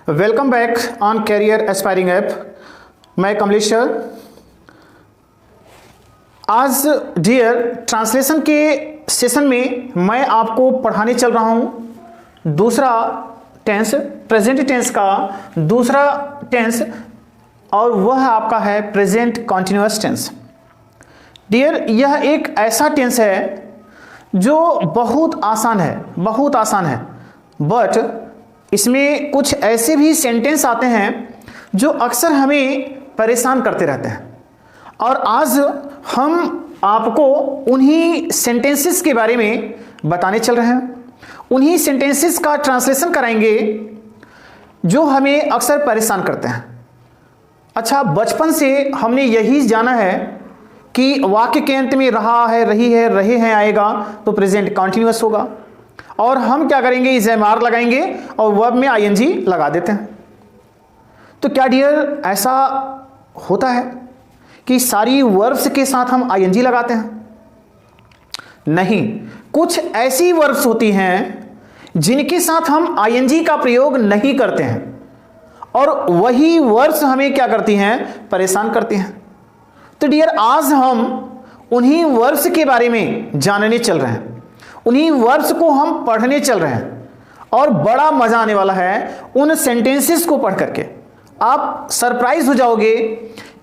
Welcome back on career aspiring app. मैं Kamlesh sir. आज dear translation के सेशन में मैं आपको पढ़ाने चल रहा हूँ दूसरा टेंस, प्रेजेंट टेंस का दूसरा टेंस, और वह आपका है प्रेजेंट कॉन्टिन्यूअस टेंस। डियर, यह एक ऐसा टेंस है जो बहुत आसान है, बट इसमें कुछ ऐसे भी सेंटेंस आते हैं जो अक्सर हमें परेशान करते रहते हैं, और आज हम आपको उन्हीं सेंटेंसेस के बारे में बताने चल रहे हैं। उन्हीं सेंटेंसेस का ट्रांसलेशन कराएंगे जो हमें अक्सर परेशान करते हैं। अच्छा, बचपन से हमने यही जाना है कि वाक्य के अंत में रहा है, रही है, रहे हैं आएगा तो प्रेजेंट कॉन्टिन्यूअस होगा, और हम क्या करेंगे, इस एमआर लगाएंगे और वर्ब में आईएनजी लगा देते हैं। तो क्या डियर ऐसा होता है कि सारी वर्ब्स के साथ हम आईएनजी लगाते हैं? नहीं, कुछ ऐसी वर्ब्स होती हैं जिनके साथ हम आईएनजी का प्रयोग नहीं करते हैं, और वही वर्ब्स हमें क्या करती हैं, परेशान करती हैं। तो डियर, आज हम उन्हीं वर्ब्स के बारे में जानने चल रहे हैं, उन्हीं वर्ब्स को हम पढ़ने चल रहे हैं, और बड़ा मजा आने वाला है उन सेंटेंसेस को पढ़ करके। आप सरप्राइज हो जाओगे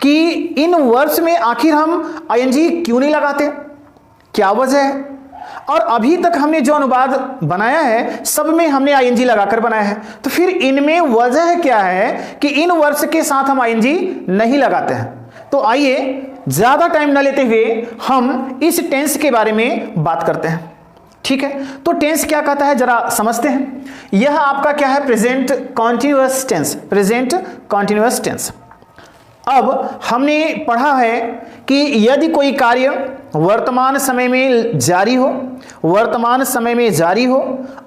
कि इन वर्ब्स में आखिर हम आईएनजी क्यों नहीं लगाते, क्या वजह है, और अभी तक हमने जो अनुवाद बनाया है सब में हमने आईएनजी लगाकर बनाया है। तो फिर इनमें वजह क्या है कि इन वर्ब्स के साथ हम आईएनजी नहीं लगाते हैं। तो आइए ज्यादा टाइम न लेते हुए हम इस टेंस के बारे में बात करते हैं। ठीक है, तो टेंस क्या कहता है जरा समझते हैं। यह आपका क्या है, present continuous tense, present continuous tense. अब हमने पढ़ा है कि यदि कोई कार्य वर्तमान समय में जारी हो,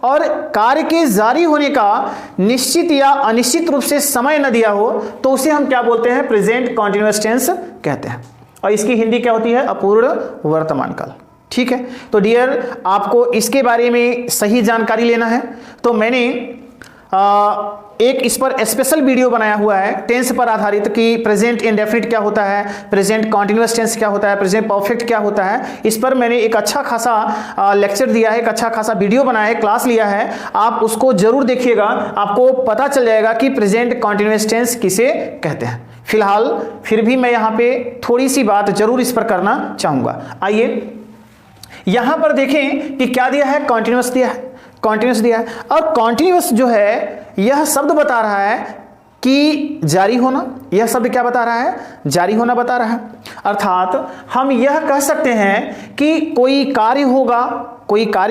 और कार्य के जारी होने का निश्चित या अनिश्चित रूप से समय न दिया हो, तो उसे हम क्या बोलते हैं, प्रेजेंट कॉन्टिन्यूअस टेंस कहते हैं। और इसकी हिंदी क्या होती है, अपूर्ण वर्तमान काल। ठीक है, तो डियर आपको इसके बारे में सही जानकारी लेना है तो मैंने एक इस पर स्पेशल वीडियो बनाया हुआ है टेंस पर आधारित कि प्रेजेंट इंडेफिनिट क्या होता है, प्रेजेंट कॉन्टिन्यूअस टेंस क्या होता है, प्रेजेंट परफेक्ट क्या होता है। इस पर मैंने एक अच्छा खासा लेक्चर दिया है, एक अच्छा खासा वीडियो बनाया है, क्लास लिया है। आप उसको जरूर देखिएगा, आपको पता चल जाएगा कि प्रेजेंट कॉन्टिन्यूअस टेंस किसे कहते हैं। फिलहाल फिर भी मैं यहाँ पे थोड़ी सी बात जरूर इस पर करना चाहूँगा। आइए यहां पर देखें कि क्या दिया है, कॉन्टिन्यूअस दिया है, कॉन्टिन्यूअस दिया है, और कॉन्टिन्यूअस जो है यह शब्द बता रहा है कि जारी होना। यह शब्द क्या बता रहा है, जारी होना बता रहा है। अर्थात हम यह कह सकते हैं कि कोई कार्य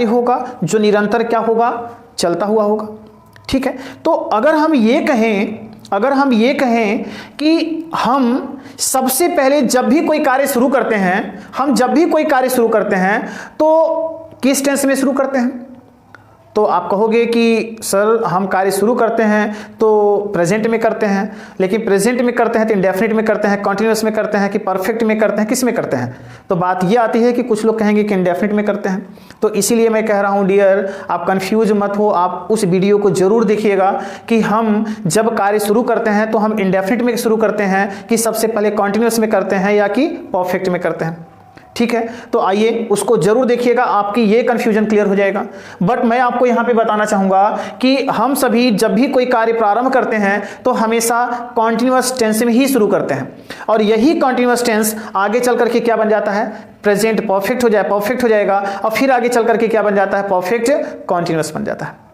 होगा जो निरंतर क्या होगा, चलता हुआ होगा। ठीक है, तो अगर हम ये कहें कि हम सबसे पहले जब भी कोई कार्य शुरू करते हैं तो किस टेंस में शुरू करते हैं? तो आप कहोगे कि सर हम कार्य शुरू करते हैं तो प्रेजेंट में करते हैं, लेकिन प्रेजेंट में करते हैं तो इंडेफिनिट में करते हैं, कॉन्टिन्यूअस में करते हैं कि परफेक्ट में करते हैं, किस में करते हैं? तो बात यह आती है कि कुछ लोग कहेंगे कि इंडेफिनिट में करते हैं। तो इसीलिए मैं कह रहा हूं डियर, आप कंफ्यूज मत हो, आप उस वीडियो को जरूर देखिएगा कि हम जब कार्य शुरू करते हैं तो हम इंडेफिनिट में शुरू करते हैं कि सबसे पहले कॉन्टिन्यूअस में करते हैं या कि परफेक्ट में करते हैं। ठीक है, तो आइए उसको जरूर देखिएगा, आपकी ये कंफ्यूजन क्लियर हो जाएगा। बट मैं आपको यहाँ पे बताना चाहूँगा कि हम सभी जब भी कोई कार्य प्रारंभ करते हैं तो हमेशा कॉन्टिन्यूअस टेंस में ही शुरू करते हैं, और यही कॉन्टिन्यूअस टेंस आगे चल करके क्या बन जाता है, प्रेजेंट परफेक्ट हो जाएगा, और फिर आगे चल करके क्या बन जाता है, परफेक्ट कॉन्टिन्यूअस बन जाता है।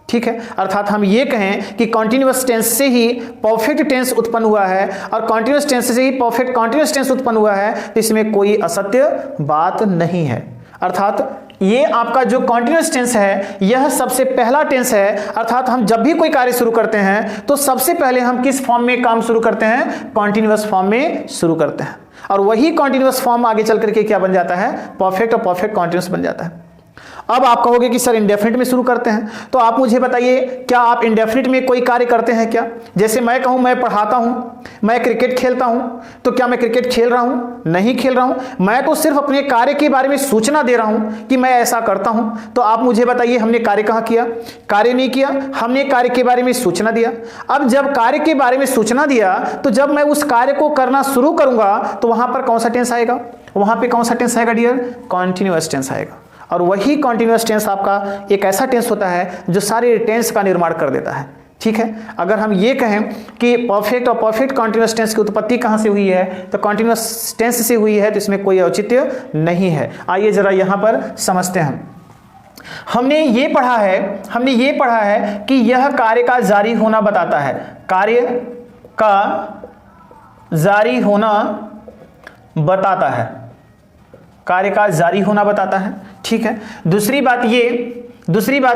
ठीक है, अर्थात हम ये कहें कि कॉन्टिन्यूअस टेंस से ही परफेक्ट टेंस उत्पन्न हुआ है, और कॉन्टिन्यूअस टेंस से ही परफेक्ट कॉन्टिन्यूअस टेंस उत्पन्न हुआ है, तो इसमें कोई असत्य बात नहीं है। अर्थात ये आपका जो कॉन्टिन्यूअस टेंस है यह सबसे पहला टेंस है। अर्थात हम जब भी कोई कार्य शुरू करते हैं तो सबसे पहले हम किस फॉर्म में काम शुरू करते हैं, कॉन्टिन्यूअस फॉर्म में शुरू करते हैं, और वही कॉन्टिन्यूअस फॉर्म आगे चल करके क्या बन जाता है, परफेक्ट, और परफेक्ट कॉन्टिन्यूअस बन जाता है। अब आप कहोगे कि सर इंडेफिनिट में शुरू करते हैं, तो आप मुझे बताइए क्या आप इंडेफिनिट में कोई कार्य करते हैं क्या? जैसे मैं कहूं मैं पढ़ाता हूं, मैं क्रिकेट खेलता हूं, तो क्या मैं क्रिकेट खेल रहा हूं? नहीं खेल रहा हूं। मैं तो सिर्फ अपने कार्य के बारे में सूचना दे रहा हूं कि मैं ऐसा करता हूं। तो आप मुझे बताइए हमने कार्य कहां किया? कार्य नहीं किया, हमने कार्य के बारे में सूचना दिया। अब जब कार्य के बारे में सूचना दिया तो जब मैं उस कार्य को करना शुरू करूंगा तो वहां पर कौन सा टेंस आएगा? वहां पे कौन सा टेंस आएगा डियर? कॉन्टिन्यूअस टेंस आएगा। और वही कॉन्टिन्यूअस टेंस आपका एक ऐसा टेंस होता है जो सारे टेंस का निर्माण कर देता है। ठीक है, अगर हम ये कहें कि परफेक्ट और परफेक्ट कॉन्टिन्यूअस टेंस की उत्पत्ति कहां से हुई है, तो कॉन्टिन्यूअस टेंस से हुई है, तो इसमें कोई औचित्य नहीं है। आइए जरा यहां पर समझते हैं। हमने ये पढ़ा है कि यह कार्य का जारी होना बताता है। कार्य का जारी होना बताता है, कार्य का जारी होना बताता है। ठीक है, दूसरी बात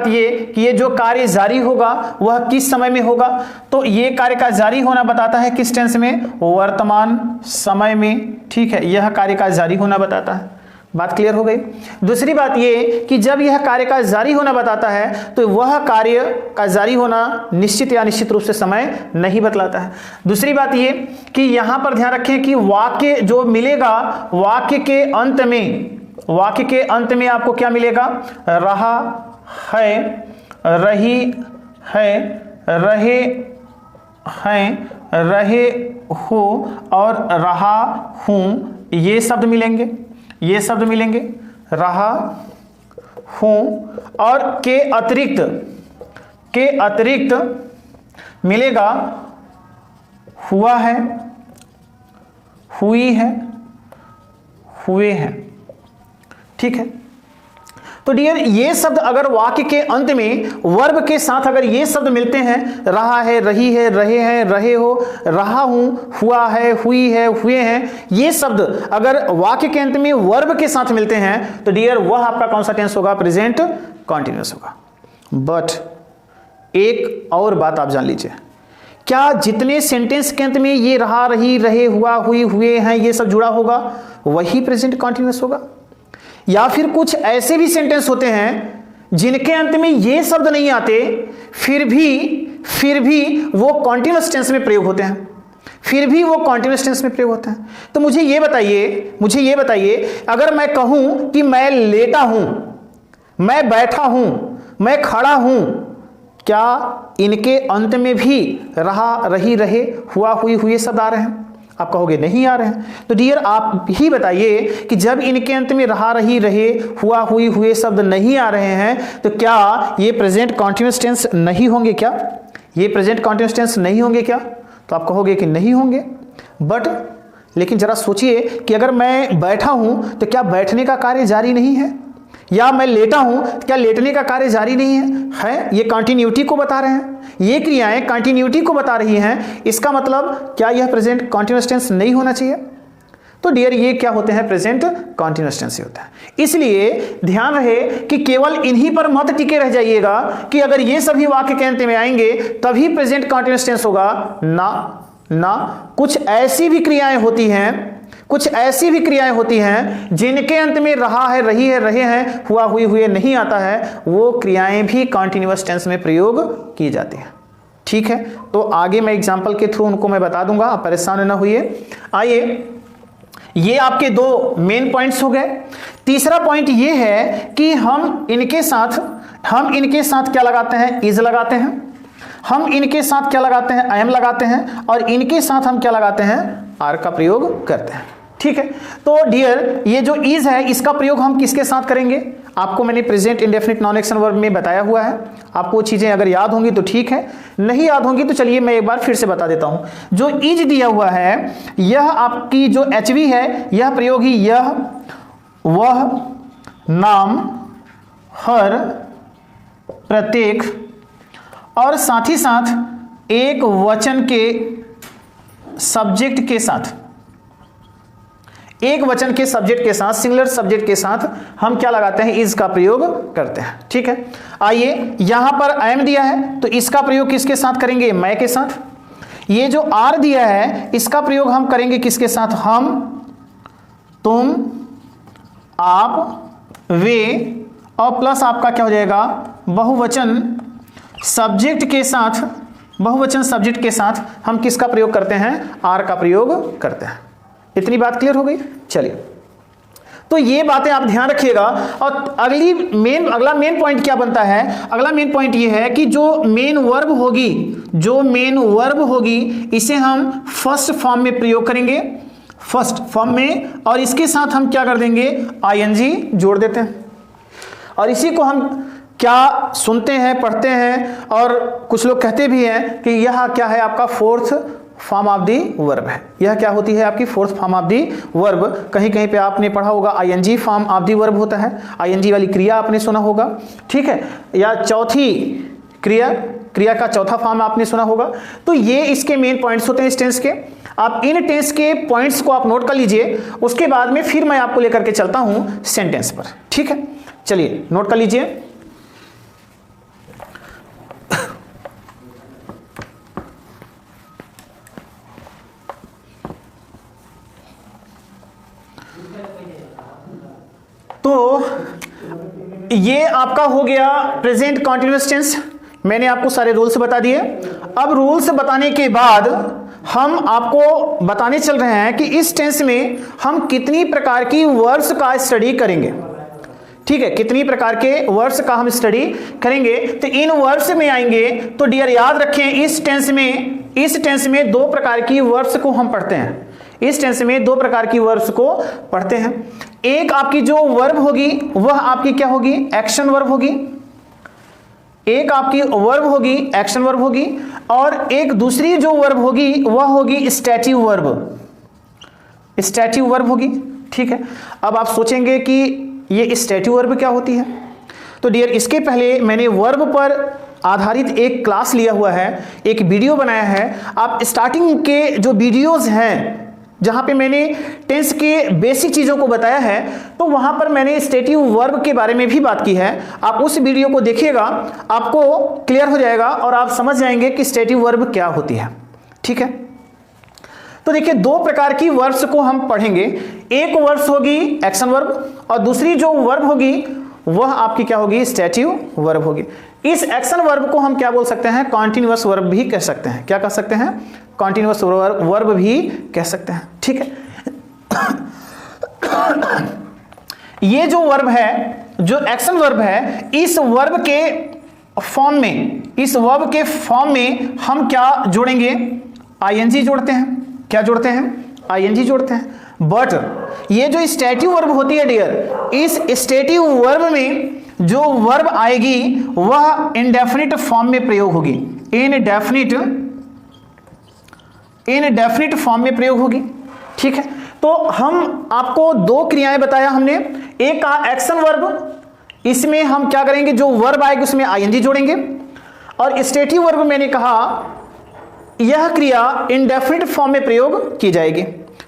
ये कि ये जो कार्य जारी होगा वह किस समय में होगा, तो ये कार्य का जारी होना बताता है किस टेंस में? वर्तमान समय में। ठीक है, यह कार्य का जारी होना बताता है। बात क्लियर हो गई। दूसरी बात ये कि जब यह कार्य का जारी होना बताता है तो वह कार्य का जारी होना निश्चित या निश्चित रूप से समय नहीं बतलाता है। दूसरी बात ये कि यहां पर ध्यान रखें कि वाक्य जो मिलेगा, वाक्य के अंत में आपको क्या मिलेगा? रहा है, रही है, रहे हैं, रहे हो और रहा हूं, ये शब्द मिलेंगे। रहा हूं और के अतिरिक्त मिलेगा हुआ है, हुई है, हुए हैं। ठीक है, तो डियर ये शब्द अगर वाक्य के अंत में वर्ब के साथ अगर ये शब्द मिलते हैं, रहा है, रही है, रहे हैं, रहे हो, रहा हूं, हुआ है, हुई है, हुए हैं, ये शब्द अगर वाक्य के अंत में वर्ब के साथ मिलते हैं तो डियर वह आपका कौन सा टेंस होगा? प्रेजेंट कॉन्टिन्यूअस होगा। बट एक और बात आप जान लीजिए, क्या जितने सेंटेंस के अंत में ये रहा, रही, रहे, हुआ, हुई, हुए हैं ये सब जुड़ा होगा वही प्रेजेंट कॉन्टिन्यूअस होगा? या फिर कुछ ऐसे भी सेंटेंस होते हैं जिनके अंत में ये शब्द नहीं आते, फिर भी वो कॉन्टिन्यूअस टेंस में प्रयोग होते हैं, तो मुझे ये बताइए अगर मैं कहूं कि मैं लेटा हूं, मैं बैठा हूं, मैं खड़ा हूं, क्या इनके अंत में भी रहा, रही, रहे, हुआ, हुई, हुए शब्द आ रहे हैं? आप कहोगे नहीं आ रहे हैं। तो डियर आप ही बताइए कि जब इनके अंत में रहा, रही, रहे, हुआ, हुई, हुए शब्द नहीं आ रहे हैं तो क्या ये प्रेजेंट कॉन्टिन्यूअस टेंस नहीं होंगे क्या? तो आप कहोगे कि नहीं होंगे। बट लेकिन जरा सोचिए कि अगर मैं बैठा हूं तो क्या बैठने का कार्य जारी नहीं है? या मैं लेटा हूं तो क्या लेटने का कार्य जारी नहीं है? ये कंटिन्यूटी को बता रहे हैं, ये क्रियाएं कंटिन्यूटी को बता रही हैं। इसका मतलब क्या यह प्रेजेंट कॉन्टिन्यूअस टेंस नहीं होना चाहिए? तो डियर ये क्या होते हैं? प्रेजेंट कॉन्टिन्यूअस टेंस ही होता है। इसलिए ध्यान रहे कि केवल इन्हीं पर मत टिके रह जाइएगा कि अगर ये सभी वाक्य के अंत में आएंगे तभी प्रेजेंट कॉन्टिन्यूअस टेंस होगा। ना, कुछ ऐसी भी क्रियाएं होती हैं जिनके अंत में रहा है, रही है, रहे हैं, हुआ, हुई, हुए नहीं आता है, वो क्रियाएं भी कॉन्टिन्यूअस टेंस में प्रयोग की जाती हैं। ठीक है, तो आगे मैं एग्जांपल के थ्रू उनको मैं बता दूंगा, आप परेशान न होइए। आइए, ये आपके दो मेन पॉइंट्स हो गए। तीसरा पॉइंट ये है कि हम इनके साथ क्या लगाते हैं? इज लगाते हैं। हम इनके साथ क्या लगाते हैं? एम लगाते हैं। और इनके साथ हम क्या लगाते हैं? आर का प्रयोग करते हैं। ठीक है, तो डियर ये जो इज है इसका प्रयोग हम किसके साथ करेंगे? आपको मैंने present indefinite non action verb में बताया हुआ है। आपको वो चीजें अगर याद होंगी तो ठीक है, नहीं याद होंगी तो चलिए मैं एक बार फिर से बता देता हूं। जो इज दिया हुआ है यह आपकी जो एचवी है, यह प्रयोग ही यह, वह, नाम, हर, प्रत्येक और साथ ही साथ एक वचन के सब्जेक्ट के साथ, सिंगुलर सब्जेक्ट के साथ हम क्या लगाते हैं? इज का प्रयोग करते हैं। ठीक है, आइए यहां पर एम दिया है तो इसका प्रयोग किसके साथ करेंगे? मैं के साथ। ये जो आर दिया है इसका प्रयोग हम करेंगे किसके साथ? हम, तुम, आप, वे और प्लस आपका क्या हो जाएगा, बहुवचन सब्जेक्ट के साथ, बहुवचन सब्जेक्ट के साथ हम किसका प्रयोग करते हैं, आर का प्रयोग करते हैं। इतनी बात क्लियर हो गई। चलिए, तो ये बातें आप ध्यान रखिएगा। और अगला मेन पॉइंट क्या बनता है, अगला मेन पॉइंट ये है कि जो मेन वर्ब होगी, जो मेन वर्ब होगी इसे हम फर्स्ट फॉर्म में प्रयोग करेंगे, फर्स्ट फॉर्म में, और इसके साथ हम क्या कर देंगे, आईएनजी जोड़ देते हैं। और इसी को हम क्या सुनते हैं, पढ़ते हैं, और कुछ लोग कहते भी हैं कि यह क्या है, आपका fourth form of the verb है। यह क्या होती है, आपकी fourth form of the verb. कहीं कहीं पे आपने पढ़ा होगा ING form of the verb होता है, आईएनजी वाली क्रिया आपने सुना होगा, ठीक है, या चौथी क्रिया का चौथा फॉर्म आपने सुना होगा। तो ये इसके मेन पॉइंट्स होते हैं इस टेंस के। आप इन टेंस के पॉइंट्स को आप नोट कर लीजिए, उसके बाद में फिर मैं आपको लेकर के चलता हूं सेंटेंस पर, ठीक है। चलिए नोट कर लीजिए। तो ये आपका हो गया प्रेजेंट कॉन्टिन्यूअस टेंस। मैंने आपको सारे रूल्स बता दिए। अब रूल्स बताने के बाद हम आपको बताने चल रहे हैं कि इस टेंस में हम कितनी प्रकार की वर्ड्स का स्टडी करेंगे, ठीक है, कितनी प्रकार के वर्ड्स का हम स्टडी करेंगे। तो इन वर्ड्स में आएंगे तो डियर याद रखें, इस टेंस में दो प्रकार की वर्ड्स को हम पढ़ते हैं। इस टेंस में दो प्रकार की वर्ब्स को पढ़ते हैं। एक आपकी जो वर्ब होगी वह आपकी क्या होगी, एक्शन वर्ब होगी। एक आपकी वर्ब होगी एक्शन वर्ब होगी, और एक दूसरी जो वर्ब होगी वह होगी स्टैटिव वर्ब, स्टैटिव वर्ब होगी, ठीक है। अब आप सोचेंगे कि ये स्टैटिव वर्ब क्या होती है। तो डियर इसके पहले मैंने वर्ब पर आधारित एक क्लास लिया हुआ है, एक वीडियो बनाया है। आप स्टार्टिंग के जो वीडियोस हैं जहां पे मैंने टेंस के बेसिक चीजों को बताया है, तो वहां पर मैंने स्टैटिव वर्ब के बारे में भी बात की है। आप उस वीडियो को देखिएगा, आपको क्लियर हो जाएगा और आप समझ जाएंगे कि स्टैटिव वर्ब क्या होती है, ठीक है। तो देखिए दो प्रकार की वर्ब्स को हम पढ़ेंगे। एक वर्ब्स होगी एक्शन वर्ब, और दूसरी जो वर्ब होगी वह आपकी क्या होगी, स्टैटिव वर्ब होगी। इस एक्शन वर्ब को हम क्या बोल सकते हैं, कॉन्टिन्यूअस वर्ब भी कह सकते हैं। क्या कह सकते हैं, कॉन्टिन्यूअस वर्ब भी कह सकते हैं, ठीक है। ये जो वर्ब है, जो एक्शन वर्ब है, इस वर्ब के फॉर्म में हम क्या जोड़ेंगे, आईएनजी जोड़ते हैं। क्या जोड़ते हैं, आईएनजी जोड़ते हैं। बट ये जो स्टैटिव वर्ब होती है डियर, इस स्टैटिव वर्ब में जो वर्ब आएगी वह इंडेफिनिट फॉर्म में प्रयोग होगी, इनडेफिनिट फॉर्म में प्रयोग होगी, ठीक है। तो हम आपको दो क्रियाएं बताया हमने। एक का एक्शन वर्ब, इसमें हम क्या करेंगे, जो वर्ब आएगी उसमें आईएनजी जोड़ेंगे। और स्टैटिव वर्ब मैंने कहा यह क्रिया इंडेफिनिट फॉर्म में प्रयोग की जाएगी।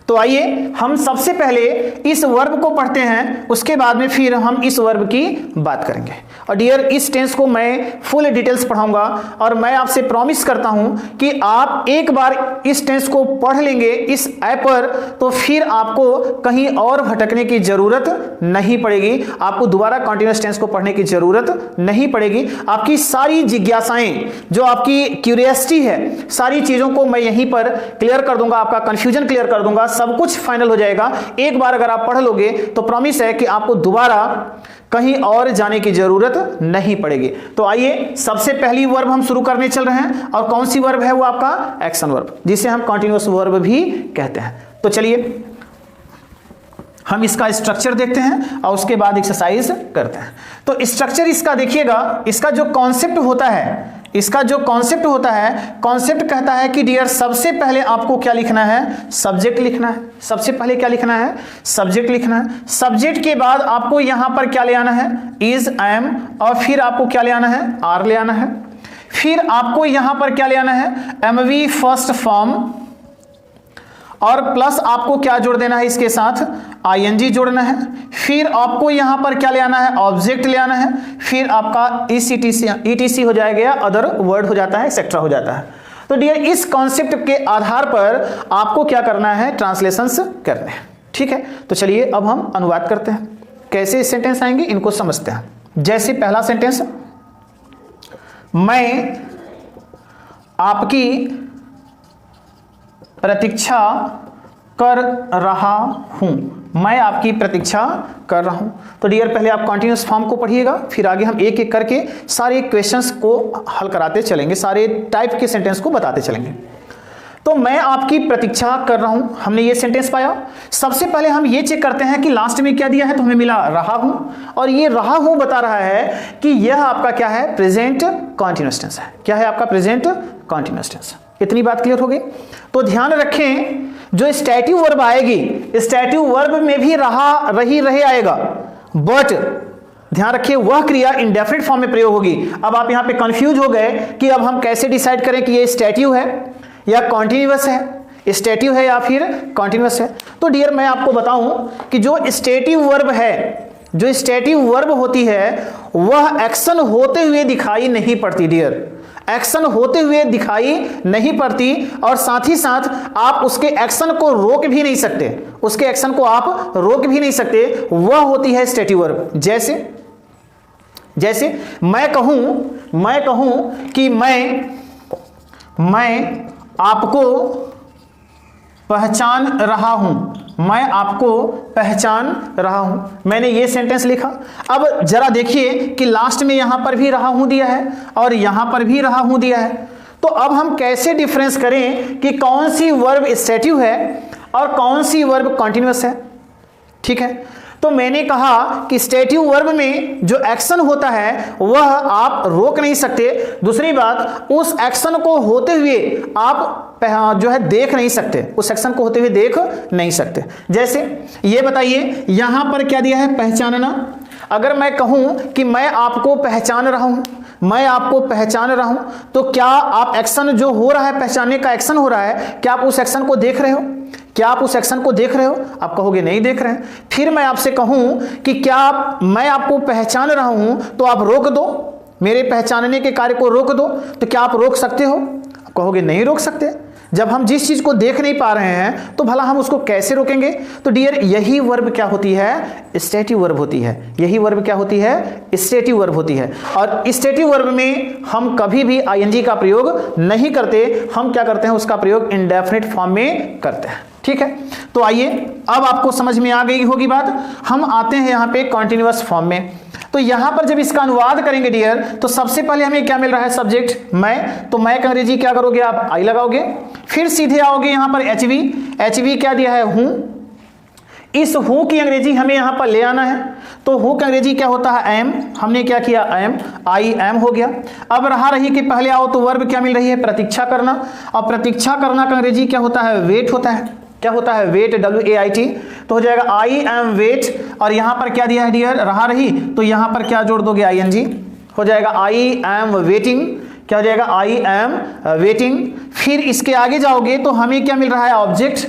तो आइए हम सबसे पहले इस वर्ब को पढ़ते हैं, उसके बाद में फिर हम इस वर्ब की बात करेंगे। और डियर इस टेंस को मैं फुल डिटेल्स पढ़ाऊंगा, और मैं आपसे प्रॉमिस करता हूं कि आप एक बार इस टेंस को पढ़ लेंगे इस ऐप पर, तो फिर आपको कहीं और भटकने की जरूरत नहीं पड़ेगी। आपको दोबारा कॉन्टिन्यूअस टेंस को पढ़ने की जरूरत नहीं पड़ेगी। आपकी सारी जिज्ञासाएं, जो आपकी क्यूरियोसिटी है, सारी चीजों को मैं यहीं पर क्लियर कर दूंगा, आपका कंफ्यूजन क्लियर कर दूंगा, सब कुछ फाइनल हो जाएगा। एक बार अगर आप पढ़ लोगे तो प्रॉमिस है कि आपको दोबारा कहीं और जाने की जरूरत नहीं पड़ेगी। तो आइए सबसे पहली वर्ब हम शुरू करने चल रहे हैं, और कौन सी वर्ब है, वो आपका एक्शन वर्ब, जिसे हम कॉन्टिन्यूअस वर्ब भी कहते हैं। तो चलिए हम इसका स्ट्रक्चर देखते हैं और उसके बाद एक्सरसाइज करते हैं। तो स्ट्रक्चर इसका देखिएगा, इसका जो कॉन्सेप्ट होता है, कॉन्सेप्ट कहता है कि डियर सबसे पहले आपको क्या लिखना है, सब्जेक्ट लिखना है। सबसे पहले क्या लिखना है, सब्जेक्ट लिखना है। सब्जेक्ट के बाद आपको यहां पर क्या ले आना है, इज, एम, और फिर आपको क्या ले आना है, आर ले आना है। फिर आपको यहां पर क्या ले आना है, एमवी फर्स्ट फॉर्म, और प्लस आपको क्या जोड़ देना है, इसके साथ आईएनजी जोड़ना है। फिर आपको यहां पर क्या ले आना है, ऑब्जेक्ट ले आना है। फिर आपका ईटीसी हो जाएगा, अदर वर्ड हो जाता है, एक्सेट्रा हो जाता है। तो डियर इस कॉन्सेप्ट के आधार पर आपको क्या करना है, ट्रांसलेशंस करने हैं, ठीक है। तो चलिए अब हम अनुवाद करते हैं, कैसे सेंटेंस आएंगे इनको समझते हैं। जैसे पहला सेंटेंस, मैं आपकी प्रतीक्षा कर रहा हूं, मैं आपकी प्रतीक्षा कर रहा हूं। तो डियर पहले आप कॉन्टिन्यूअस फॉर्म को पढ़िएगा, फिर आगे हम एक एक करके सारे क्वेश्चंस को हल कराते चलेंगे, सारे टाइप के सेंटेंस को बताते चलेंगे। तो मैं आपकी प्रतीक्षा कर रहा हूं, हमने ये सेंटेंस पाया। सबसे पहले हम ये चेक करते हैं कि लास्ट में क्या दिया है, तो हमें मिला रहा हूं, और ये रहा हूं बता रहा है कि यह आपका क्या है, प्रेजेंट कॉन्टिन्यूअस टेंस है। क्या है आपका प्रेजेंट कॉन्टिन्यूअस टेंस। इतनी बात क्लियर हो गई। तो ध्यान रखें, जो स्टैट्यू वर्ब आएगी, स्टैट्यू वर्ब में भी रहा, रही, रहे आएगा, बट ध्यान रखिए वह क्रिया इंडेफिनिट फॉर्म में प्रयोग होगी। अब आप यहां पे कंफ्यूज हो गए कि अब हम कैसे डिसाइड करें कि ये स्टैट्यू है या कॉन्टिन्यूअस है, स्टैट्यू है या फिर कॉन्टिन्यूअस है। तो डियर मैं आपको बताऊं कि जो स्टैट्यू वर्ब है, जो स्टैट्यू वर्ब होती है, वह एक्शन होते हुए दिखाई नहीं पड़ती डियर, एक्शन होते हुए दिखाई नहीं पड़ती, और साथ ही साथ आप उसके एक्शन को रोक भी नहीं सकते, उसके एक्शन को आप रोक भी नहीं सकते, वह होती है स्टैट्यू वर्ब। जैसे मैं कहूं कि मैं आपको पहचान रहा हूं, मैं आपको पहचान रहा हूं। मैंने ये सेंटेंस लिखा। अब जरा देखिए कि लास्ट में यहां पर भी रहा हूं दिया है और यहां पर भी रहा हूं दिया है। तो अब हम कैसे डिफरेंस करें कि कौन सी वर्ब स्टैट्यू है और कौन सी वर्ब कॉन्टिन्यूअस है। ठीक है, तो मैंने कहा कि स्टैट्यू वर्ब में जो एक्शन होता है वह आप रोक नहीं सकते। दूसरी बात, उस एक्शन को होते हुए आप जो है देख नहीं सकते, उस एक्शन को होते हुए देख नहीं सकते। जैसे ये बताइए, यहां पर क्या दिया है, पहचानना। अगर मैं कहूं कि मैं आपको पहचान रहा हूं, मैं आपको पहचान रहा हूं, तो क्या आप एक्शन जो हो रहा है, पहचानने का एक्शन हो रहा है, क्या आप उस एक्शन को देख रहे हो? क्या आप उस एक्शन को देख रहे हो? आप कहोगे नहीं देख रहे हैं। फिर मैं आपसे कहूं कि क्या मैं आपको पहचान रहा हूं, तो आप रोक दो, मेरे पहचानने के कार्य को रोक दो, तो क्या आप रोक सकते हो? आप कहोगे नहीं रोक सकते। जब हम जिस चीज को देख नहीं पा रहे हैं तो भला हम उसको कैसे रोकेंगे? तो डियर यही वर्ब क्या होती है, स्टैट्यू वर्ब होती है। यही वर्ब क्या होती है, स्टैट्यू वर्ब होती है। और स्टैट्यू वर्ब में हम कभी भी आईएनजी का प्रयोग नहीं करते, हम क्या करते हैं, उसका प्रयोग इंडेफिनिट फॉर्म में करते हैं। ठीक है, तो आइए अब आपको समझ में आ गई होगी बात। हम आते हैं यहाँ पे कॉन्टिन्यूअस फॉर्म में। तो यहां पर जब इसका अनुवाद करेंगे डियर, तो सबसे पहले हमें क्या मिल रहा है, सब्जेक्ट मैं। तो मैं का अंग्रेजी क्या करोगे आप, आई लगाओगे। फिर सीधे आओगे यहां पर एचवी, एचवी क्या दिया है, हूं। इस हूं की अंग्रेजी हमें यहां पर ले आना है। तो हूं का अंग्रेजी क्या होता है, एम। हमने क्या किया, एम, आई एम हो गया। अब रहा रही कि पहले आओ तो वर्ब क्या मिल रही है, प्रतीक्षा करना। और प्रतीक्षा करना का अंग्रेजी क्या होता है, वेट होता है। क्या होता है, वेट, WAIT। तो हो जाएगा आई एम वेट, और यहां पर क्या दिया है डियर, रहा रही, तो यहां पर क्या जोड़ दोगे, ING। हो जाएगा आई एम वेटिंग। क्या हो जाएगा, आई एम वेटिंग। फिर इसके आगे जाओगे तो हमें क्या मिल रहा है, ऑब्जेक्ट।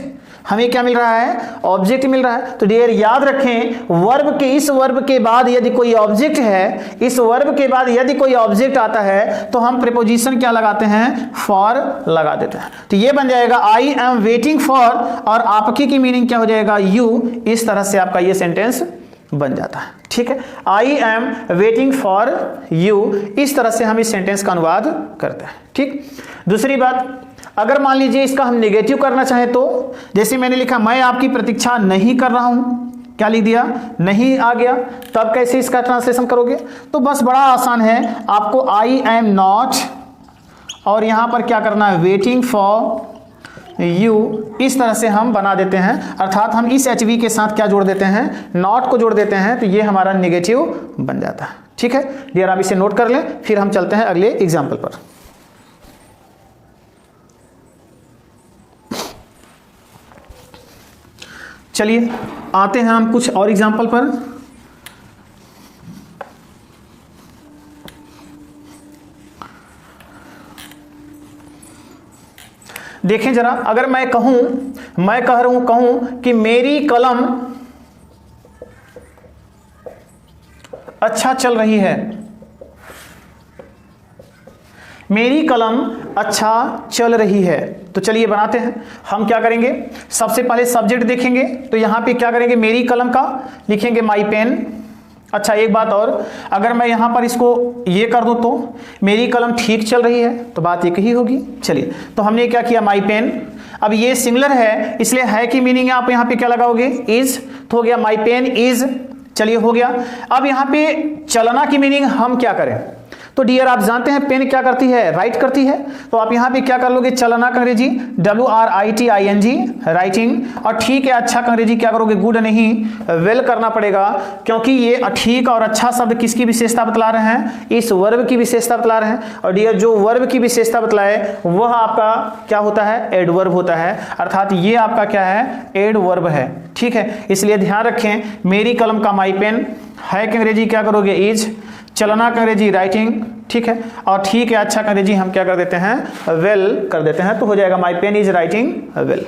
हमें क्या मिल रहा है, ऑब्जेक्ट मिल रहा है। तो डियर याद रखें, वर्ब के इस वर्ब के बाद यदि कोई ऑब्जेक्ट है, इस वर्ब के बाद यदि कोई ऑब्जेक्ट आता है तो हम प्रीपोजिशन क्या लगाते हैं, फॉर लगा देते हैं। तो ये बन जाएगा आई एम वेटिंग फॉर, और आपकी की मीनिंग क्या हो जाएगा, यू। इस तरह से आपका ये सेंटेंस बन जाता है। ठीक है, I am waiting for you, इस तरह से हम इस सेंटेंस का अनुवाद करते हैं। ठीक, दूसरी बात, अगर मान लीजिए इसका हम नेगेटिव करना चाहें तो जैसे मैंने लिखा, मैं आपकी प्रतीक्षा नहीं कर रहा हूं, क्या लिख दिया, नहीं आ गया। तब कैसे इसका ट्रांसलेशन करोगे? तो बस बड़ा आसान है, आपको आई एम नॉट और यहां पर क्या करना है, वेटिंग फॉर यू, इस तरह से हम बना देते हैं। अर्थात हम इस HV के साथ क्या जोड़ देते हैं, नॉट को जोड़ देते हैं, तो ये हमारा नेगेटिव बन जाता है। ठीक है डियर, आप इसे नोट कर लें, फिर हम चलते हैं अगले एग्जाम्पल पर। चलिए आते हैं हम कुछ और एग्जाम्पल पर। देखें जरा, अगर मैं कहूं कि मेरी कलम अच्छा चल रही है, मेरी कलम अच्छा चल रही है, तो चलिए बनाते हैं। हम क्या करेंगे, सबसे पहले सब्जेक्ट देखेंगे, तो यहां पे क्या करेंगे, मेरी कलम का लिखेंगे माई पेन, अच्छा एक बात और, अगर मैं यहां पर इसको ये कर दूं तो मेरी कलम ठीक चल रही है, तो बात एक ही होगी। चलिए, तो हमने क्या किया, माई पेन, अब ये सिंगुलर है इसलिए है की मीनिंग आप यहां पे क्या लगाओगे, इज, तो हो गया माई पेन इज। चलिए हो गया। अब यहां पे चलना की मीनिंग हम क्या करें, तो डियर आप जानते हैं पेन क्या करती है, राइट करती है, तो आप यहां पे क्या कर लोगे, चलना का अंग्रेजी WRITING, राइटिंग। और ठीक है अच्छा का अंग्रेजी क्या करोगे, गुड नहीं वेल करना पड़ेगा, क्योंकि ये ठीक और अच्छा शब्द किसकी विशेषता बतला रहे हैं, इस वर्ब की विशेषता बतला रहे हैं। और डियर जो वर्ब की विशेषता बतलाए वह आपका क्या होता है, एडवर्ब होता है, अर्थात ये आपका क्या है, एडवर्ब है। ठीक है, इसलिए ध्यान रखें, मेरी कलम का माई पेन, है का अंग्रेजी क्या करोगे, इज, चलना का अंग्रेजी राइटिंग, ठीक है, और ठीक है अच्छा का अंग्रेजी हम क्या कर देते हैं, वेल कर देते हैं, तो हो जाएगा माई पेन इज राइटिंग वेल।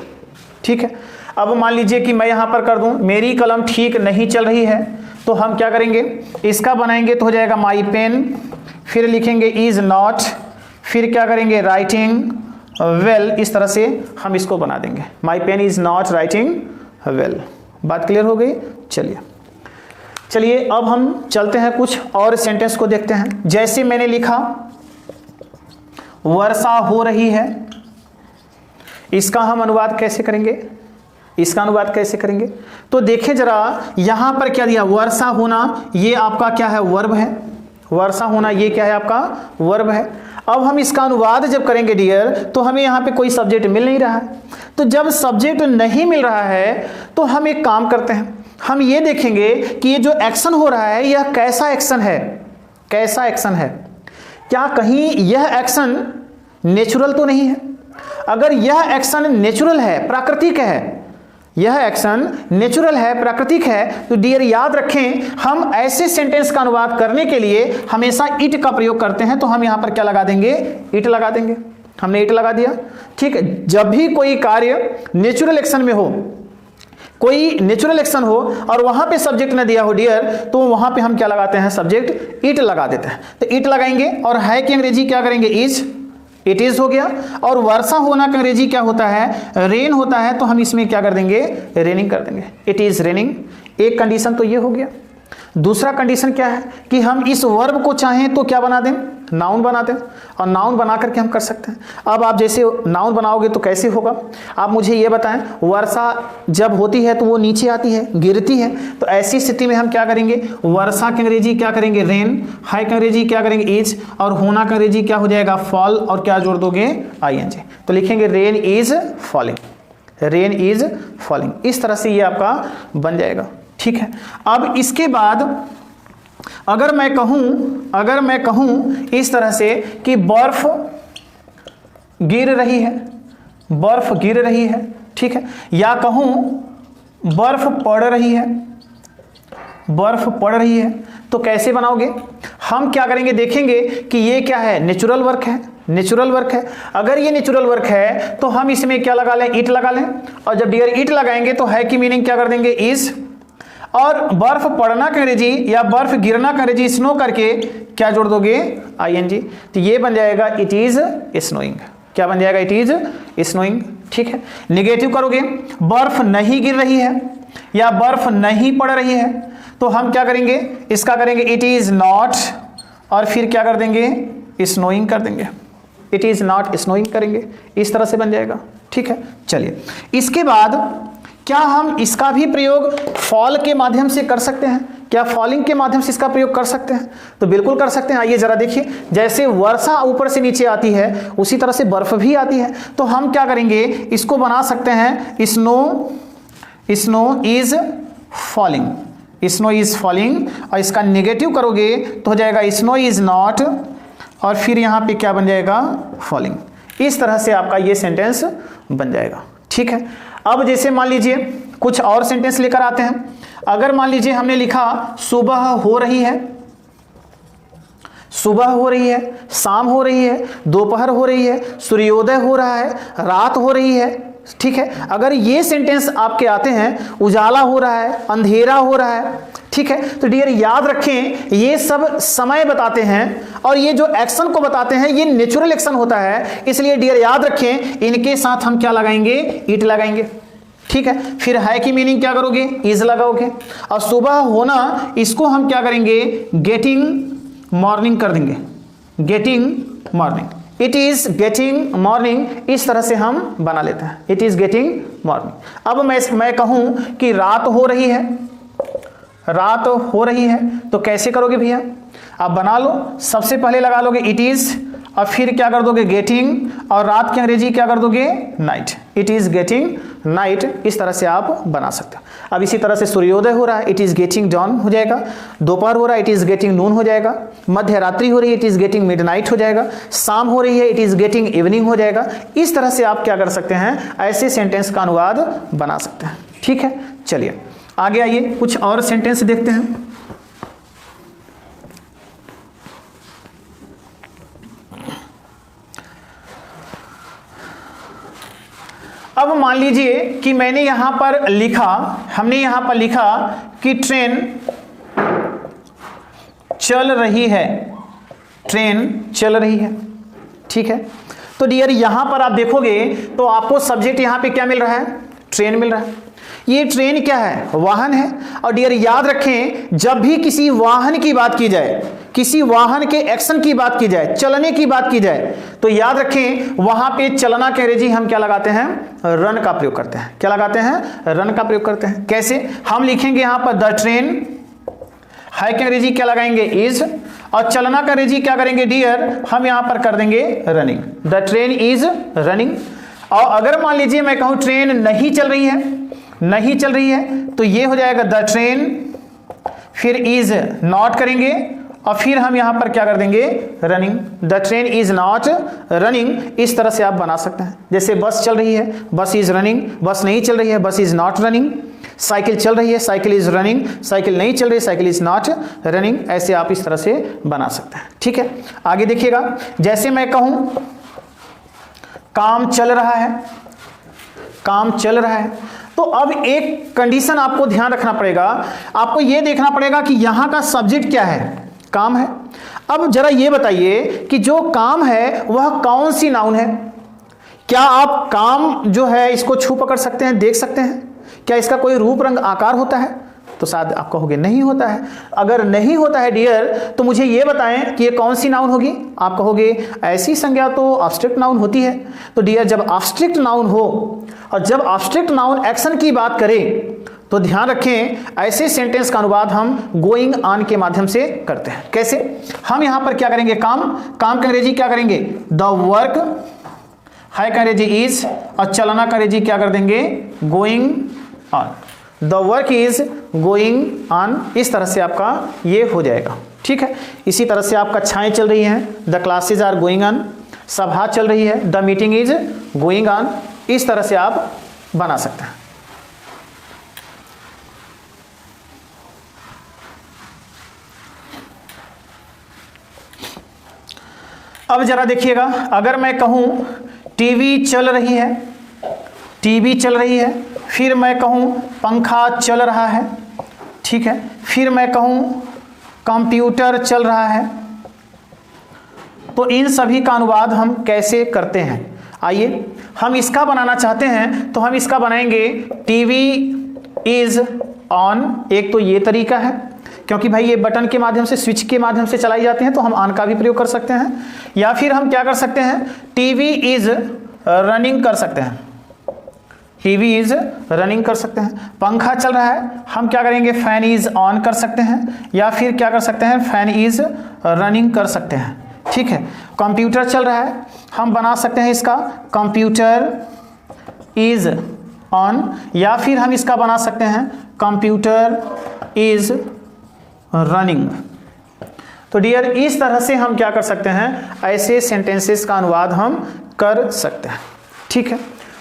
ठीक है, अब मान लीजिए कि मैं यहां पर कर दूं मेरी कलम ठीक नहीं चल रही है, तो हम क्या करेंगे, इसका बनाएंगे तो हो जाएगा माई पेन, फिर लिखेंगे इज नॉट, फिर क्या करेंगे राइटिंग वेल, इस तरह से हम इसको बना देंगे, my pen is not writing well. बात क्लियर हो गई। चलिए अब हम चलते हैं कुछ और सेंटेंस को देखते हैं। जैसे मैंने लिखा वर्षा हो रही है, इसका हम अनुवाद कैसे करेंगे, इसका अनुवाद कैसे करेंगे, तो देखें जरा यहां पर क्या दिया, वर्षा होना ये आपका क्या है, वर्ब है, वर्षा होना ये क्या है आपका वर्ब है। अब हम इसका अनुवाद जब करेंगे डियर, तो हमें यहां पे कोई सब्जेक्ट मिल नहीं रहा है, तो जब सब्जेक्ट नहीं मिल रहा है तो हम एक काम करते हैं, हम ये देखेंगे कि ये जो एक्शन हो रहा है यह कैसा एक्शन है, कैसा एक्शन है, क्या कहीं यह एक्शन नेचुरल तो नहीं है। अगर यह एक्शन नेचुरल है, प्राकृतिक है, यह एक्शन नेचुरल है, प्राकृतिक है, तो डियर याद रखें हम ऐसे सेंटेंस का अनुवाद करने के लिए हमेशा इट का प्रयोग करते हैं, तो हम यहां पर क्या लगा देंगे, इट लगा देंगे। हमने इट लगा दिया। ठीक है, जब भी कोई कार्य नेचुरल एक्शन में हो, कोई नेचुरल एक्शन हो और वहां पे सब्जेक्ट न दिया हो डियर, तो वहां पे हम क्या लगाते हैं, सब्जेक्ट इट लगा देते हैं। तो इट लगाएंगे और है की अंग्रेजी क्या करेंगे, इज, इट इज हो गया। और वर्षा होना का अंग्रेजी क्या होता है, रेन होता है, तो हम इसमें क्या कर देंगे, रेनिंग कर देंगे, इट इज रेनिंग। एक कंडीशन तो ये हो गया। दूसरा कंडीशन क्या है कि हम इस वर्ब को चाहें तो क्या बना दें, नाउन बना दें, और नाउन बना करके हम कर सकते हैं। अब आप जैसे नाउन बनाओगे तो कैसे होगा, आप मुझे ये बताएं, वर्षा जब होती है तो वो नीचे आती है, गिरती है, तो ऐसी स्थिति में हम क्या करेंगे, वर्षा की अंग्रेजी क्या करेंगे, रेन, हाई की अंग्रेजी क्या करेंगे, इज, और होना का अंग्रेजी क्या हो जाएगा, फॉल, और क्या जोड़ दोगे, ING, तो लिखेंगे rain is falling, rain is falling. इस तरह से ये आपका बन जाएगा। ठीक है, अब इसके बाद अगर मैं कहूं इस तरह से कि बर्फ गिर रही है, बर्फ गिर रही है, ठीक है, या कहूं बर्फ पड़ रही है, बर्फ पड़ रही है, तो कैसे बनाओगे, हम क्या करेंगे, देखेंगे कि ये क्या है, नेचुरल वर्क है, नेचुरल वर्क है। अगर ये नेचुरल वर्क है तो हम इसमें क्या लगा लें, इट लगा लें, और जब डियर इट लगाएंगे तो है की मीनिंग क्या कर देंगे, इज, और बर्फ पड़ना का अंग्रेजी या बर्फ गिरना का अंग्रेजी स्नो करके क्या जोड़ दोगे, ING, तो ये बन जाएगा इट इज स्नोइंग। क्या बन जाएगा, इट इज स्नोइंग। ठीक है, निगेटिव करोगे, बर्फ नहीं गिर रही है या बर्फ नहीं पड़ रही है, तो हम क्या करेंगे, इसका करेंगे इट इज नॉट, और फिर क्या कर देंगे, स्नोइंग कर देंगे, इट इज नॉट स्नोइंग करेंगे, इस तरह से बन जाएगा। ठीक है, चलिए इसके बाद क्या हम इसका भी प्रयोग फॉल के माध्यम से कर सकते हैं, क्या फॉलिंग के माध्यम से इसका प्रयोग कर सकते हैं, तो बिल्कुल कर सकते हैं। आइए जरा देखिए, जैसे वर्षा ऊपर से नीचे आती है उसी तरह से बर्फ भी आती है, तो हम क्या करेंगे, इसको बना सकते हैं snow, snow is falling, snow is falling, और इसका नेगेटिव करोगे तो हो जाएगा स्नो इज नॉट, और फिर यहां पे क्या बन जाएगा, फॉलिंग। इस तरह से आपका ये सेंटेंस बन जाएगा। ठीक है, अब जैसे मान लीजिए कुछ और सेंटेंस लेकर आते हैं। अगर मान लीजिए हमने लिखा सुबह हो रही है, सुबह हो रही है, शाम हो रही है, दोपहर हो रही है, सूर्योदय हो रहा है, रात हो रही है। ठीक है, अगर ये सेंटेंस आपके आते हैं, उजाला हो रहा है, अंधेरा हो रहा है, ठीक है, तो डियर याद रखें ये सब समय बताते हैं, और ये जो एक्शन को बताते हैं ये नेचुरल एक्शन होता है, इसलिए डियर याद रखें इनके साथ हम क्या लगाएंगे, इट लगाएंगे। ठीक है। फिर है की मीनिंग क्या करोगे, इज लगाओगे। और सुबह होना, इसको हम क्या करेंगे, गेटिंग मॉर्निंग कर देंगे, getting morning. It is getting morning, इस तरह से हम बना लेते हैं, इट इज गेटिंग मॉर्निंग। अब मैं कहूं कि रात हो रही है, रात हो रही है, तो कैसे करोगे भैया, आप बना लो। सबसे पहले लगा लोगे इट इज, और फिर क्या कर दोगे, गेटिंग, और रात की अंग्रेजी क्या कर दोगे, night. It is getting night, इस तरह से आप बना सकते हो। अब इसी तरह से सूर्योदय हो रहा है, इट इज गेटिंग डॉन हो जाएगा। दोपहर हो रहा है, इट इज गेटिंग नून हो जाएगा। मध्य रात्रि हो रही है, इट इज गेटिंग मिडनाइट हो जाएगा। शाम हो रही है, इट इज गेटिंग इवनिंग हो जाएगा। इस तरह से आप क्या कर सकते हैं, ऐसे सेंटेंस का अनुवाद बना सकते हैं। ठीक है, चलिए आगे आइए, कुछ और सेंटेंस देखते हैं। अब मान लीजिए कि मैंने यहां पर लिखा, हमने यहां पर लिखा कि ट्रेन चल रही है, ट्रेन चल रही है। ठीक है, तो डियर यहां पर आप देखोगे तो आपको सब्जेक्ट यहां पे क्या मिल रहा है, ट्रेन मिल रहा है। ये ट्रेन क्या है, वाहन है। और डियर याद रखें, जब भी किसी वाहन की बात की जाए, किसी वाहन के एक्शन की बात की जाए, चलने की बात की जाए, तो याद रखें वहां पे चलना के अंग्रेजी हम क्या लगाते हैं, रन का प्रयोग करते हैं। क्या लगाते हैं, रन का प्रयोग करते हैं। कैसे, हम लिखेंगे यहां पर द ट्रेन, है के अंग्रेजी क्या लगाएंगे, इज, और चलना का अंग्रेजी क्या करेंगे डियर, हम यहां पर कर देंगे running. The train is running. और अगर मान लीजिए मैं कहूं ट्रेन नहीं चल रही है, नहीं चल रही है, तो ये हो जाएगा द ट्रेन, फिर इज नॉट करेंगे, और फिर हम यहां पर क्या कर देंगे, running. The train is not running. इस तरह से आप बना सकते हैं। जैसे बस चल रही है, बस इज रनिंग। बस नहीं चल रही है, बस इज नॉट रनिंग। साइकिल चल रही है, साइकिल इज रनिंग। साइकिल नहीं चल रही, साइकिल इज नॉट रनिंग। ऐसे आप इस तरह से बना सकते हैं। ठीक है, आगे देखिएगा, जैसे मैं कहूं काम चल रहा है, काम चल रहा है, तो अब एक कंडीशन आपको ध्यान रखना पड़ेगा। आपको यह देखना पड़ेगा कि यहां का सब्जेक्ट क्या है, काम है। अब जरा ये बताइए कि जो काम है वह कौन सी नाउन है। क्या आप काम जो है इसको छू पकड़ सकते हैं, देख सकते हैं? क्या इसका कोई रूप रंग आकार होता है? तो शायद आप कहोगे नहीं होता है। अगर नहीं होता है डियर, तो मुझे ये बताएं कि ये कौन सी नाउन होगी। आप कहोगे ऐसी संज्ञा तो ऑब्स्ट्रैक्ट नाउन होती है। तो डियर जब ऑब्स्ट्रैक्ट नाउन हो और जब ऑब्स्ट्रैक्ट नाउन एक्शन की बात करे, तो ध्यान रखें ऐसे सेंटेंस का अनुवाद हम गोइंग ऑन के माध्यम से करते हैं। कैसे, हम यहां पर क्या करेंगे, काम, काम का अंग्रेजी क्या करेंगे, द वर्क, है का अंग्रेजी इज, और चलना का अंग्रेजी क्या कर देंगे, going on. The work is going on. इस तरह से आपका ये हो जाएगा। ठीक है, इसी तरह से आप कक्षाएं चल रही हैं, the classes are going on. सभा चल रही है, the meeting is going on. इस तरह से आप बना सकते हैं। अब जरा देखिएगा, अगर मैं कहूं टीवी चल रही है, टीवी चल रही है, फिर मैं कहूं पंखा चल रहा है, ठीक है, फिर मैं कहूं कंप्यूटर चल रहा है, तो इन सभी का अनुवाद हम कैसे करते हैं। आइए हम इसका बनाना चाहते हैं, तो हम इसका बनाएंगे टीवी इज ऑन। एक तो ये तरीका है, क्योंकि भाई ये बटन के माध्यम से, स्विच के माध्यम से चलाई जाती हैं, तो हम ऑन का भी प्रयोग कर सकते हैं। या फिर हम क्या कर सकते हैं, टीवी इज रनिंग कर सकते हैं, टीवी इज रनिंग कर सकते हैं। पंखा चल रहा है, हम क्या करेंगे, फैन इज ऑन कर सकते हैं, या फिर क्या कर सकते हैं, फैन इज रनिंग कर सकते हैं। ठीक है, कंप्यूटर चल रहा है, हम बना सकते हैं इसका कंप्यूटर इज ऑन, या फिर हम इसका बना सकते हैं कंप्यूटर इज रनिंग। तो डियर इस तरह से हम क्या कर सकते हैं, ऐसे सेंटेंसेस का अनुवाद हम कर सकते हैं। ठीक है,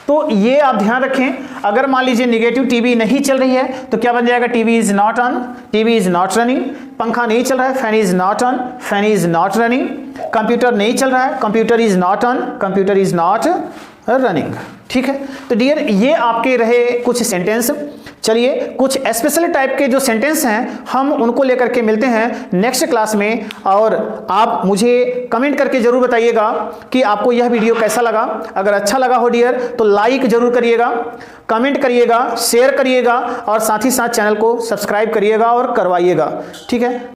तो ये आप ध्यान रखें। अगर मान लीजिए निगेटिव टीवी नहीं चल रही है, तो क्या बन जाएगा, TV is not on, TV is not running. पंखा नहीं चल रहा है, fan is not on, fan is not running. Computer नहीं चल रहा है, computer is not on, computer is not running. ठीक है, तो डियर ये आपके रहे कुछ सेंटेंस। चलिए कुछ स्पेशल टाइप के जो सेंटेंस हैं हम उनको लेकर के मिलते हैं नेक्स्ट क्लास में, और आप मुझे कमेंट करके जरूर बताइएगा कि आपको यह वीडियो कैसा लगा। अगर अच्छा लगा हो डियर तो लाइक जरूर करिएगा, कमेंट करिएगा, शेयर करिएगा और साथ ही साथ चैनल को सब्सक्राइब करिएगा और करवाइएगा। ठीक है।